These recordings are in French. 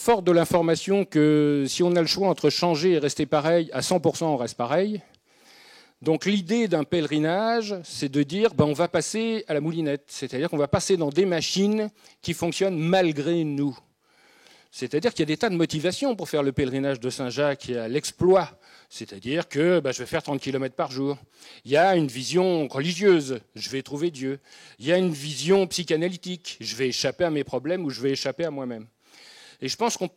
fort de l'information que si on a le choix entre changer et rester pareil, à 100% on reste pareil. Donc l'idée d'un pèlerinage, c'est de dire on va passer à la moulinette, c'est-à-dire qu'on va passer dans des machines qui fonctionnent malgré nous. C'est-à-dire qu'il y a des tas de motivations pour faire le pèlerinage de Saint-Jacques. Il y a l'exploit, c'est-à-dire que je vais faire 30 km par jour. Il y a une vision religieuse, je vais trouver Dieu. Il y a une vision psychanalytique, je vais échapper à mes problèmes ou je vais échapper à moi-même. Et je pense qu'on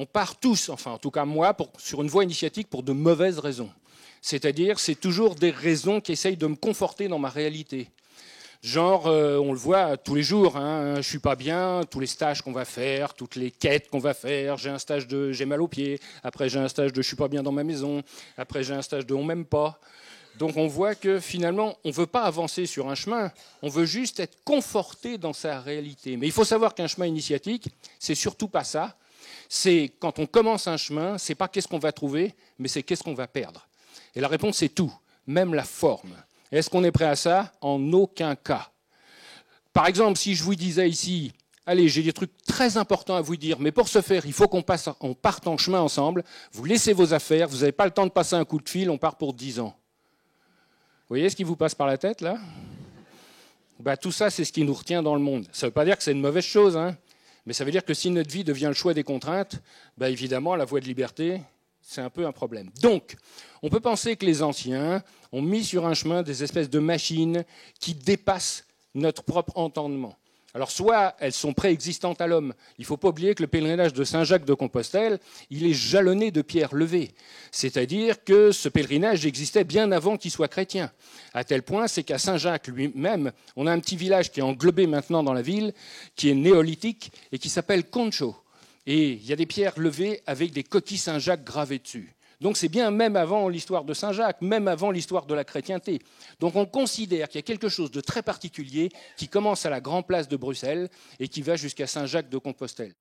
part tous, enfin en tout cas moi, sur une voie initiatique pour de mauvaises raisons. C'est-à-dire c'est toujours des raisons qui essayent de me conforter dans ma réalité. Genre, on le voit tous les jours, je suis pas bien, tous les stages qu'on va faire, toutes les quêtes qu'on va faire, j'ai un stage de j'ai mal aux pieds, après j'ai un stage de je suis pas bien dans ma maison, après j'ai un stage de on m'aime pas. Donc on voit que finalement, on veut pas avancer sur un chemin, on veut juste être conforté dans sa réalité. Mais il faut savoir qu'un chemin initiatique, c'est surtout pas ça. C'est quand on commence un chemin, c'est pas qu'est-ce qu'on va trouver, mais c'est qu'est-ce qu'on va perdre. Et la réponse, c'est tout, même la forme. Est-ce qu'on est prêt à ça? En aucun cas. Par exemple, si je vous disais ici, allez, j'ai des trucs très importants à vous dire, mais pour ce faire, il faut qu'on parte en chemin ensemble, vous laissez vos affaires, vous n'avez pas le temps de passer un coup de fil, on part pour 10 ans. Vous voyez ce qui vous passe par la tête, là? Tout ça, c'est ce qui nous retient dans le monde. Ça ne veut pas dire que c'est une mauvaise chose, mais ça veut dire que si notre vie devient le choix des contraintes, évidemment, la voie de liberté, c'est un peu un problème. Donc, on peut penser que les anciens ont mis sur un chemin des espèces de machines qui dépassent notre propre entendement. Alors, soit elles sont préexistantes à l'homme. Il ne faut pas oublier que le pèlerinage de Saint-Jacques de Compostelle, il est jalonné de pierres levées. C'est-à-dire que ce pèlerinage existait bien avant qu'il soit chrétien. À tel point, c'est qu'à Saint-Jacques lui-même, on a un petit village qui est englobé maintenant dans la ville, qui est néolithique et qui s'appelle Concho. Et il y a des pierres levées avec des coquilles Saint-Jacques gravées dessus. Donc c'est bien même avant l'histoire de Saint-Jacques, même avant l'histoire de la chrétienté. Donc on considère qu'il y a quelque chose de très particulier qui commence à la Grand Place de Bruxelles et qui va jusqu'à Saint-Jacques de Compostelle.